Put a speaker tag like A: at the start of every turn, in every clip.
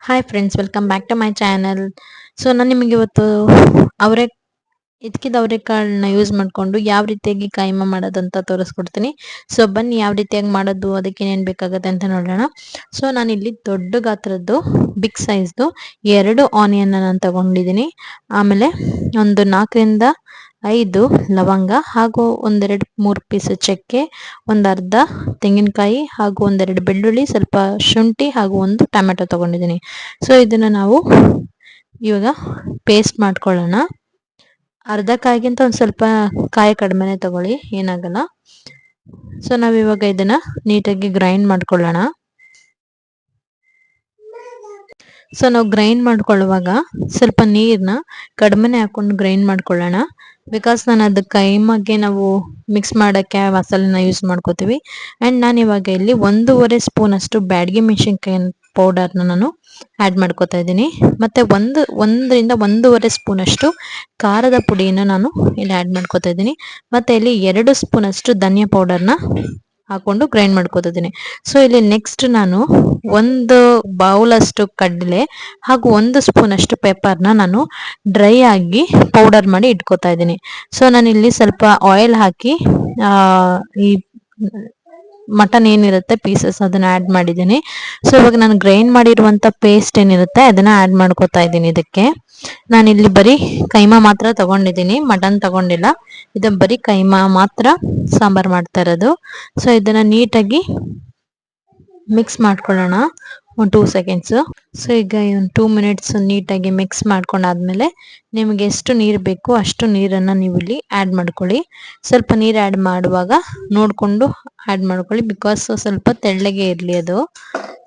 A: Hi friends, welcome back to my channel. So ನಾನು ನಿಮಗೆ ಇವತ್ತು ಅವರೇ ಇದಕ್ಕಿದ ಅವರೆಕಾಳನ್ನ ಯೂಸ್ ಮಾಡಿಕೊಂಡು ಯಾವ ರೀತಿಯಾಗಿ ಕೈಮಾ ಮಾಡೋದಂತ ತೋರಿಸ್ಕೊಡ್ತೀನಿ. ಸೊ ಬನ್ನಿ ಯಾವ ರೀತಿಯಾಗಿ ಮಾಡೋದು, ಅದಕ್ಕೆ ಏನೇನು ಬೇಕಾಗುತ್ತೆ ಅಂತ ನೋಡೋಣ. ಸೊ ನಾನಿಲ್ಲಿ ದೊಡ್ಡ ಗಾತ್ರದ್ದು ಬಿಗ್ ಸೈಜ್ದು 2 ಆನಿಯನ್ ನಾನು ತಗೊಂಡಿದ್ದೀನಿ. ಆಮೇಲೆ ಒಂದು 4ರಿಂದ 5 ಲವಂಗ, ಹಾಗೂ ಒಂದೆರಡು 3 ಪೀಸ್ ಚಕ್ಕೆ, ಒಂದು ಅರ್ಧ ತೆಂಗಿನಕಾಯಿ, ಹಾಗೂ ಒಂದೆರಡು ಬೆಳ್ಳುಳ್ಳಿ, ಸ್ವಲ್ಪ ಶುಂಠಿ, ಹಾಗೂ ಒಂದು ಟೊಮೆಟೊ ತಗೊಂಡಿದ್ದೀನಿ. ಸೊ ಇದನ್ನ ನಾವು ಇವಾಗ ಪೇಸ್ಟ್ ಮಾಡ್ಕೊಳ್ಳೋಣ. ಅರ್ಧ ಕಾಯಿಗಿಂತ ಒಂದು ಸ್ವಲ್ಪ ಕಾಯಿ ಕಡಿಮೆನೆ ತಗೊಳ್ಳಿ, ಏನಾಗಲ್ಲ. ಸೊ ನಾವಿವಾಗ ಇದನ್ನ ನೀಟಾಗಿ ಗ್ರೈಂಡ್ ಮಾಡ್ಕೊಳ್ಳೋಣ. ಸೊ ನಾವು ಗ್ರೈಂಡ್ ಮಾಡ್ಕೊಳ್ಳುವಾಗ ಸ್ವಲ್ಪ ನೀರನ್ನ ಕಡಿಮೆನೆ ಹಾಕೊಂಡು ಗ್ರೈಂಡ್ ಮಾಡ್ಕೊಳ್ಳೋಣ. ಬಿಕಾಸ್ ನಾನು ಅದು ಕೈಮಾಗೆ ನಾವು ಮಿಕ್ಸ್ ಮಾಡೋಕ್ಕೆ ಮಸಾಲೆನ ಯೂಸ್ ಮಾಡ್ಕೋತೀವಿ. ಆ್ಯಂಡ್ ನಾನು ಇವಾಗ ಇಲ್ಲಿ 1.5 ಸ್ಪೂನ್ ಅಷ್ಟು ಬ್ಯಾಡಗಿ ಮೆಣಸಿನ್ಕಾಯಿ ಪೌಡರ್ನ ನಾನು ಆ್ಯಡ್ ಮಾಡ್ಕೋತಾ ಇದ್ದೀನಿ. ಮತ್ತು 1ರಿಂದ 1.5 ಸ್ಪೂನ್ ಅಷ್ಟು ಖಾರದ ಪುಡಿನ ನಾನು ಇಲ್ಲಿ ಆ್ಯಡ್ ಮಾಡ್ಕೋತಾ ಇದ್ದೀನಿ. ಮತ್ತು ಇಲ್ಲಿ 2 ಸ್ಪೂನ್ ಅಷ್ಟು ಧನಿಯಾ ಪೌಡರ್ನ ಹಾಕೊಂಡು ಗ್ರೈಂಡ್ ಮಾಡ್ಕೋತಾ ಇದ್ದೀನಿ. ಸೊ ಇಲ್ಲಿ ನೆಕ್ಸ್ಟ್ ನಾನು 1 ಬೌಲ್ ಅಷ್ಟು ಕಡಲೆ ಹಾಗೂ 1 ಸ್ಪೂನ್ ಅಷ್ಟು ಪೆಪ್ಪರ್ನ ನಾನು ಡ್ರೈ ಆಗಿ ಪೌಡರ್ ಮಾಡಿ ಇಟ್ಕೋತಾ ಇದ್ದೀನಿ. ಸೊ ನಾನಿಲ್ಲಿ ಸ್ವಲ್ಪ ಆಯಿಲ್ ಹಾಕಿ ಈ ಮಟನ್ ಏನಿರುತ್ತೆ ಪೀಸಸ್ ಅದನ್ನ ಆ್ಯಡ್ ಮಾಡಿದ್ದೀನಿ. ಸೊ ಇವಾಗ ನಾನು ಗ್ರೈಂಡ್ ಮಾಡಿರುವಂಥ ಪೇಸ್ಟ್ ಏನಿರುತ್ತೆ ಅದನ್ನ ಆ್ಯಡ್ ಮಾಡ್ಕೋತಾ ಇದ್ದೀನಿ. ಇದಕ್ಕೆ ನಾನಿಲ್ಲಿ ಬರೀ ಕೈಮಾ ಮಾತ್ರ ತಗೊಂಡಿದ್ದೀನಿ, ಮಟನ್ ತಗೊಂಡಿಲ್ಲ. ಇದು ಬರೀ ಕೈಮಾ ಮಾತ್ರ ಸಾಂಬಾರ್ ಮಾಡ್ತಾ ಇರೋದು. ಸೊ ಇದನ್ನ ನೀಟಾಗಿ ಮಿಕ್ಸ್ ಮಾಡ್ಕೊಳ್ಳೋಣ ಒಂದು 2 ಸೆಕೆಂಡ್ಸ್. ಸೊ ಈಗ ಒಂದು 2 ಮಿನಿಟ್ಸ್ ನೀಟಾಗಿ ಮಿಕ್ಸ್ ಮಾಡ್ಕೊಂಡಾದ್ಮೇಲೆ ನಿಮಗೆ ಎಷ್ಟು ನೀರು ಬೇಕು ಅಷ್ಟು ನೀರನ್ನು ನೀವು ಇಲ್ಲಿ ಆ್ಯಡ್ ಮಾಡ್ಕೊಳ್ಳಿ. ಸ್ವಲ್ಪ ನೀರು ಆ್ಯಡ್ ಮಾಡುವಾಗ ನೋಡಿಕೊಂಡು ಆ್ಯಡ್ ಮಾಡ್ಕೊಳ್ಳಿ, ಬಿಕಾಸ್ ಸ್ವಲ್ಪ ತೆಳ್ಳಗೆ ಇರಲಿ ಅದು.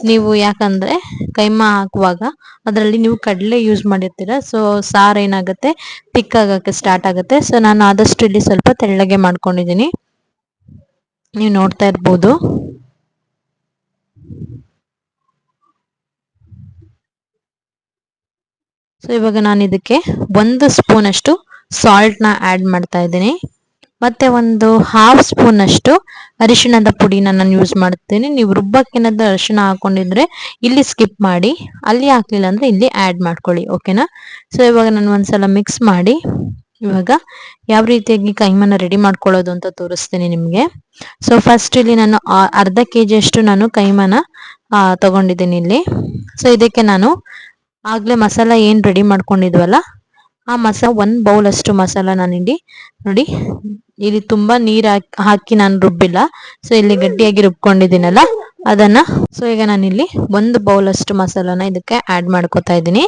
A: ನೀವು ಯಾಕಂದರೆ ಕೈಮಾ ಹಾಕುವಾಗ ಅದರಲ್ಲಿ ನೀವು ಕಡಲೆ ಯೂಸ್ ಮಾಡಿರ್ತೀರ. ಸೊ ಸಾರು ಏನಾಗುತ್ತೆ, ತಿಕ್ಕಾಗಕ್ಕೆ ಸ್ಟಾರ್ಟ್ ಆಗುತ್ತೆ. ಸೊ ನಾನು ಆದಷ್ಟು ಇಲ್ಲಿ ಸ್ವಲ್ಪ ತೆಳ್ಳಗೆ ಮಾಡ್ಕೊಂಡಿದ್ದೀನಿ, ನೀವು ನೋಡ್ತಾ ಇರ್ಬೋದು. ಸೊ ಇವಾಗ ನಾನು ಇದಕ್ಕೆ 1 ಸ್ಪೂನ್ ಅಷ್ಟು ಸಾಲ್ಟ್ನ ಆ್ಯಡ್ ಮಾಡ್ತಾ ಇದ್ದೀನಿ. ಮತ್ತೆ ಒಂದು 1/2 ಸ್ಪೂನ್ ಅಷ್ಟು ಅರಿಶಿಣದ ಪುಡಿನ ನಾನು ಯೂಸ್ ಮಾಡ್ತೀನಿ. ನೀವು ರುಬ್ಬಕ್ಕೇನಾದ್ರೂ ಅರಿಶಿಣ ಹಾಕೊಂಡಿದ್ರೆ ಇಲ್ಲಿ ಸ್ಕಿಪ್ ಮಾಡಿ, ಅಲ್ಲಿ ಹಾಕ್ಲಿಲ್ಲ ಅಂದ್ರೆ ಇಲ್ಲಿ ಆ್ಯಡ್ ಮಾಡ್ಕೊಳ್ಳಿ, ಓಕೆನಾ. ಸೊ ಇವಾಗ ನಾನು ಒಂದ್ಸಲ ಮಿಕ್ಸ್ ಮಾಡಿ ಇವಾಗ ಯಾವ ರೀತಿಯಾಗಿ ಕೈಮನ ರೆಡಿ ಮಾಡ್ಕೊಳ್ಳೋದು ಅಂತ ತೋರಿಸ್ತೀನಿ ನಿಮಗೆ. ಸೊ ಫಸ್ಟ್ ಇಲ್ಲಿ ನಾನು ಅರ್ಧ kg ಅಷ್ಟು ನಾನು ಕೈಮನ ತಗೊಂಡಿದ್ದೀನಿ ಇಲ್ಲಿ. ಸೊ ಇದಕ್ಕೆ ನಾನು ಆಗ್ಲೇ ಮಸಾಲ ಏನ್ ರೆಡಿ ಮಾಡ್ಕೊಂಡಿದ್ವಲ್ಲ ಆ ಮಸಾಲ 1 ಬೌಲ್ ಅಷ್ಟು ಮಸಾಲ ನಾನಿಲ್ಲಿ ನೋಡಿ, ಇಲ್ಲಿ ತುಂಬಾ ನೀರ್ ಹಾಕಿ ನಾನು ರುಬ್ಬಿಲ್ಲ. ಸೊ ಇಲ್ಲಿ ಗಟ್ಟಿಯಾಗಿ ರುಬ್ಕೊಂಡಿದ್ದೀನಲ್ಲ ಅದನ್ನ. ಸೊ ಈಗ ನಾನಿಲ್ಲಿ 1 ಬೌಲ್ ಅಷ್ಟು ಮಸಾಲಾನ ಇದಕ್ಕೆ ಆ್ಯಡ್ ಮಾಡ್ಕೊತಾ ಇದ್ದೀನಿ.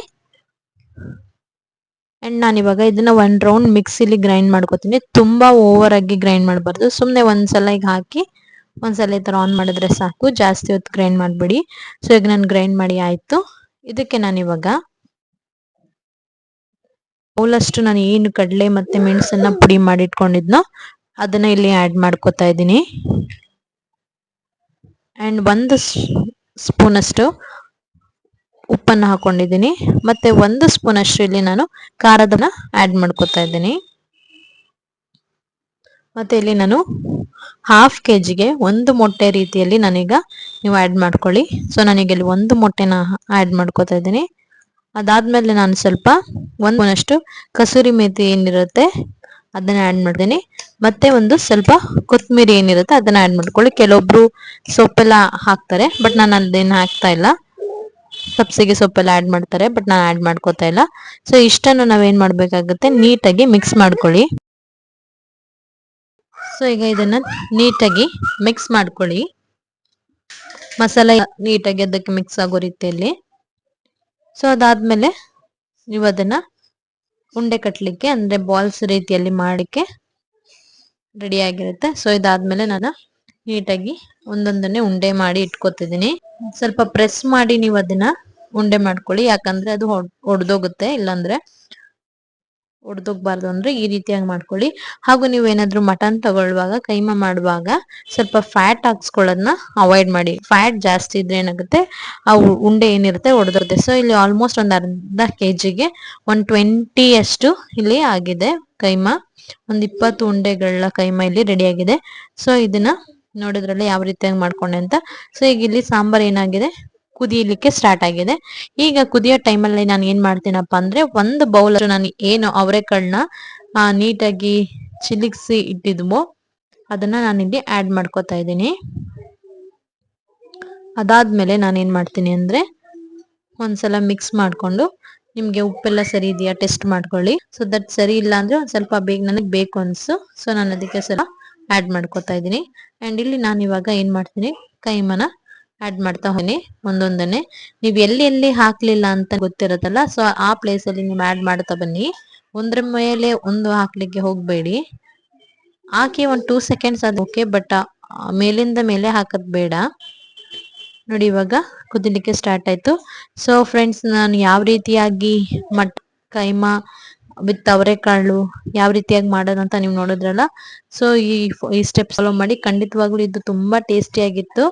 A: ಅಂಡ್ ನಾನಿವಾಗ ಇದನ್ನ 1 ರೌಂಡ್ ಮಿಕ್ಸಿಲಿ ಗ್ರೈಂಡ್ ಮಾಡ್ಕೊತೀನಿ. ತುಂಬಾ ಓವರ್ ಆಗಿ ಗ್ರೈಂಡ್ ಮಾಡಬಾರ್ದು, ಸುಮ್ಮನೆ ಒಂದ್ಸಲ ಈಗ ಹಾಕಿ ಒಂದ್ಸಲ ಈ ತರ ಆನ್ ಮಾಡಿದ್ರೆ ಸಾಕು, ಜಾಸ್ತಿ ಹೊತ್ತು ಗ್ರೈಂಡ್ ಮಾಡಬೇಡಿ. ಸೊ ಈಗ ನಾನು ಗ್ರೈಂಡ್ ಮಾಡಿ ಆಯ್ತು. ಇದಕ್ಕೆ ನಾನಿವಾಗ ಬೌಲಷ್ಟು ನಾನು ಏನು ಕಡಲೆ ಮತ್ತೆ ಮೆಣಸನ್ನ ಪುಡಿ ಮಾಡಿ ಇಟ್ಕೊಂಡಿದ್ನೋ ಅದನ್ನ ಇಲ್ಲಿ ಆ್ಯಡ್ ಮಾಡ್ಕೊತಾ ಇದ್ದೀನಿ. ಅಂಡ್ 1 ಸ್ಪೂನ್ ಅಷ್ಟು ಉಪ್ಪನ್ನು ಹಾಕೊಂಡಿದ್ದೀನಿ. ಮತ್ತೆ 1 ಸ್ಪೂನ್ ಅಷ್ಟು ಇಲ್ಲಿ ನಾನು ಖಾರದನ್ನ ಆ್ಯಡ್ ಮಾಡ್ಕೊತಾ ಇದ್ದೀನಿ. ಮತ್ತೆ ಇಲ್ಲಿ ನಾನು 1/2 kgಗೆ 1 ಮೊಟ್ಟೆ ರೀತಿಯಲ್ಲಿ ನಾನೀಗ ನೀವು ಆ್ಯಡ್ ಮಾಡ್ಕೊಳ್ಳಿ. ಸೊ ನಾನೀಗ ಇಲ್ಲಿ 1 ಮೊಟ್ಟೆನ ಆ್ಯಡ್ ಮಾಡ್ಕೊತಾ ಇದ್ದೀನಿ. ಅದಾದ್ಮೇಲೆ ನಾನು ಸ್ವಲ್ಪ 1 ಸ್ಪೂನಷ್ಟು ಕಸೂರಿ ಮೇಥಿ ಏನಿರುತ್ತೆ ಅದನ್ನ ಆ್ಯಡ್ ಮಾಡ್ತೀನಿ. ಮತ್ತೆ ಒಂದು ಸ್ವಲ್ಪ ಕೊತ್ತಂಬರಿ ಏನಿರುತ್ತೆ ಅದನ್ನ ಆ್ಯಡ್ ಮಾಡ್ಕೊಳ್ಳಿ. ಕೆಲವೊಬ್ರು ಸೊಪ್ಪೆಲ್ಲ ಹಾಕ್ತಾರೆ, ಬಟ್ ನಾನು ಅದೇನು ಹಾಕ್ತಾ ಇಲ್ಲ. ಸಬ್ಸಿಗೆ ಸೊಪ್ಪೆಲ್ಲ ಆ್ಯಡ್ ಮಾಡ್ತಾರೆ, ಬಟ್ ನಾನು ಆ್ಯಡ್ ಮಾಡ್ಕೋತಾ ಇಲ್ಲ. ಸೊ ಇಷ್ಟನ್ನು ನಾವೇನ್ ಮಾಡ್ಬೇಕಾಗುತ್ತೆ, ನೀಟಾಗಿ ಮಿಕ್ಸ್ ಮಾಡ್ಕೊಳ್ಳಿ. ಸೊ ಈಗ ಇದನ್ನ ನೀಟಾಗಿ ಮಿಕ್ಸ್ ಮಾಡ್ಕೊಳ್ಳಿ, ಮಸಾಲೆ ನೀಟಾಗಿ ಅದಕ್ಕೆ ಮಿಕ್ಸ್ ಆಗೋ ರೀತಿಯಲ್ಲಿ. ಸೊ ಅದಾದ್ಮೇಲೆ ನೀವು ಅದನ್ನ ಉಂಡೆ ಕಟ್ಟಲಿಕ್ಕೆ ಅಂದ್ರೆ ಬಾಲ್ಸ್ ರೀತಿಯಲ್ಲಿ ಮಾಡಲಿಕ್ಕೆ ರೆಡಿ ಆಗಿರುತ್ತೆ. ಸೊ ಇದಾದ್ಮೇಲೆ ನಾನು ನೀಟಾಗಿ ಒಂದೊಂದನ್ನೇ ಉಂಡೆ ಮಾಡಿ ಇಟ್ಕೋತಿದ್ದೀನಿ. ಸ್ವಲ್ಪ ಪ್ರೆಸ್ ಮಾಡಿ ನೀವು ಅದನ್ನ ಉಂಡೆ ಮಾಡ್ಕೊಳ್ಳಿ, ಯಾಕಂದ್ರೆ ಅದು ಒಡೆದೋಗುತ್ತೆ. ಇಲ್ಲಾಂದ್ರೆ ಒಡೆದೋಗ್ಬಾರ್ದು ಅಂದ್ರೆ ಈ ರೀತಿಯಾಗಿ ಮಾಡ್ಕೊಳ್ಳಿ. ಹಾಗೂ ನೀವು ಏನಾದ್ರು ಮಟನ್ ತಗೊಳ್ಳುವಾಗ ಕೈಮಾ ಮಾಡುವಾಗ ಸ್ವಲ್ಪ ಫ್ಯಾಟ್ ಹಾಕ್ಸ್ಕೊಳ್ಳೋದನ್ನ ಅವಾಯ್ಡ್ ಮಾಡಿ. ಫ್ಯಾಟ್ ಜಾಸ್ತಿ ಇದ್ರೆ ಏನಾಗುತ್ತೆ, ಆ ಉಂಡೆ ಏನಿರುತ್ತೆ ಒಡೆದೋಗುತ್ತೆ. ಸೊ ಇಲ್ಲಿ ಆಲ್ಮೋಸ್ಟ್ ಒಂದು ಅರ್ಧ kgಗೆ 120 ಅಷ್ಟು ಇಲ್ಲಿ ಆಗಿದೆ ಕೈಮಾ. ಒಂದು 20 ಉಂಡೆಗಳ ಕೈಮಾ ಇಲ್ಲಿ ರೆಡಿ ಆಗಿದೆ. ಸೊ ಇದನ್ನ ನೋಡಿದ್ರಲ್ಲಿ ಯಾವ ರೀತಿಯಾಗಿ ಮಾಡ್ಕೊಂಡೆ ಅಂತ. ಸೊ ಈಗ ಇಲ್ಲಿ ಸಾಂಬಾರ್ ಏನಾಗಿದೆ, ಕುದಿಯಲಿಕ್ಕೆ ಸ್ಟಾರ್ಟ್ ಆಗಿದೆ. ಈಗ ಕುದಿಯೋ ಟೈಮಲ್ಲಿ ನಾನು ಏನ್ ಮಾಡ್ತೀನಪ್ಪ ಅಂದ್ರೆ, ಒಂದು ಬೌಲ್ ನಾನು ಏನು ಅವರೆಕಾಳನ್ನ ನೀಟಾಗಿ ಚಿಲಿಕ್ಸಿ ಇಟ್ಟಿದ್ವೋ ಅದನ್ನ ನಾನಿಲ್ಲಿ ಆಡ್ ಮಾಡ್ಕೊತಾ ಇದ್ದೀನಿ. ಅದಾದ್ಮೇಲೆ ನಾನು ಏನ್ ಮಾಡ್ತೀನಿ ಅಂದ್ರೆ, ಒಂದ್ಸಲ ಮಿಕ್ಸ್ ಮಾಡ್ಕೊಂಡು ನಿಮ್ಗೆ ಉಪ್ಪೆಲ್ಲ ಸರಿ ಇದೆಯಾ ಟೆಸ್ಟ್ ಮಾಡ್ಕೊಳ್ಳಿ. ಸೊ ದಟ್ ಸರಿ ಇಲ್ಲ ಅಂದ್ರೆ ಒಂದ್ ಸ್ವಲ್ಪ ನನಗೆ ಬೇಕು ಅನ್ಸು, ಸೊ ನಾನು ಅದಕ್ಕೆ ಸ್ವಲ್ಪ ಆಡ್ ಮಾಡ್ಕೊತಾ ಇದ್ದೀನಿ. ಅಂಡ್ ಇಲ್ಲಿ ನಾನು ಇವಾಗ ಏನ್ ಮಾಡ್ತೀನಿ, ಕೈಮನ ಆಡ್ ಮಾಡ್ತಾ ಹೋಗಿ ಒಂದೊಂದನ್ನೇ. ನೀವ್ ಎಲ್ಲಿ ಎಲ್ಲಿ ಹಾಕ್ಲಿಲ್ಲ ಅಂತ ಗೊತ್ತಿರತ್ತಲ್ಲ, ಸೊ ಆ ಪ್ಲೇಸ್ ಅಲ್ಲಿ ನೀವು ಆಡ್ ಮಾಡ್ತಾ ಬನ್ನಿ. ಒಂದ್ರ ಮೇಲೆ ಒಂದು ಹಾಕ್ಲಿಕ್ಕೆ ಹೋಗ್ಬೇಡಿ. ಹಾಕಿ ಒಂದ್ 2 ಸೆಕೆಂಡ್ಸ್ ಅದು ಓಕೆ, ಬಟ್ ಮೇಲಿಂದ ಮೇಲೆ ಹಾಕದ್ ಬೇಡ. ನೋಡಿ ಇವಾಗ ಕುದಿಲಿಕ್ಕೆ ಸ್ಟಾರ್ಟ್ ಆಯ್ತು. ಸೊ ಫ್ರೆಂಡ್ಸ್, ನಾನು ಯಾವ ರೀತಿಯಾಗಿ ಕೈಮಾ ವಿತ್ ಅವರೆಕಾಳು ಯಾವ ರೀತಿಯಾಗಿ ಮಾಡೋದು ಅಂತ ನೀವು ನೋಡಿದ್ರಲ್ಲ. ಸೊ ಈ ಸ್ಟೆಪ್ ಫಾಲೋ ಮಾಡಿ, ಖಂಡಿತವಾಗ್ಲೂ ಇದು ತುಂಬಾ ಟೇಸ್ಟಿ ಆಗಿತ್ತು.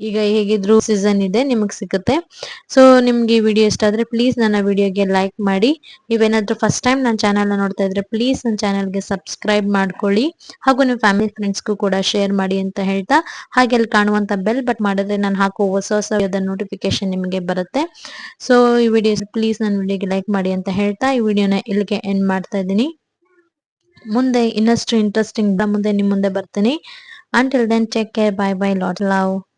A: ಈಗ ಹೇಗಿದ್ರು ಸೀಸನ್ ಇದೆ, ನಿಮಗ್ ಸಿಗುತ್ತೆ. ಸೊ ನಿಮ್ಗೆ ಈ ವಿಡಿಯೋ ಇಷ್ಟ ಆದ್ರೆ ಪ್ಲೀಸ್ ನನ್ನ ವಿಡಿಯೋಗೆ ಲೈಕ್ ಮಾಡಿ. ನೀವೇನಾದ್ರೂ ಫಸ್ಟ್ ಟೈಮ್ ನನ್ನ ಚಾನೆಲ್ ನೋಡ್ತಾ ಇದ್ರೆ ಪ್ಲೀಸ್ ನನ್ನ ಚಾನೆಲ್ಗೆ ಸಬ್ಸ್ಕ್ರೈಬ್ ಮಾಡ್ಕೊಳ್ಳಿ, ಹಾಗೂ ನಿಮ್ಮ ಫ್ಯಾಮಿಲಿ ಫ್ರೆಂಡ್ಸ್ಗೂ ಕೂಡ ಶೇರ್ ಮಾಡಿ ಅಂತ ಹೇಳ್ತಾ, ಹಾಗೆ ಅಲ್ಲಿ ಕಾಣುವಂತ ಬೆಲ್ ಬಟ್ ಮಾಡಿದ್ರೆ ನಾನು ಹಾಕುವ ಹೊಸ ಹೊಸ ನೋಟಿಫಿಕೇಶನ್ ನಿಮಗೆ ಬರುತ್ತೆ. ಸೊ ಈ ವಿಡಿಯೋ ಪ್ಲೀಸ್ ನನ್ನ ವಿಡಿಯೋಗೆ ಲೈಕ್ ಮಾಡಿ ಅಂತ ಹೇಳ್ತಾ ಈ ವಿಡಿಯೋನ ಇಲ್ಲಿಗೆ ಎಂಡ್ ಮಾಡ್ತಾ ಇದ್ದೀನಿ. ಮುಂದೆ ಇನ್ನಷ್ಟು ಇಂಟ್ರೆಸ್ಟಿಂಗ್ ಮುಂದೆ ನಿಮ್ ಮುಂದೆ ಬರ್ತೀನಿ. Until then, take care. Bye bye. Lot of love.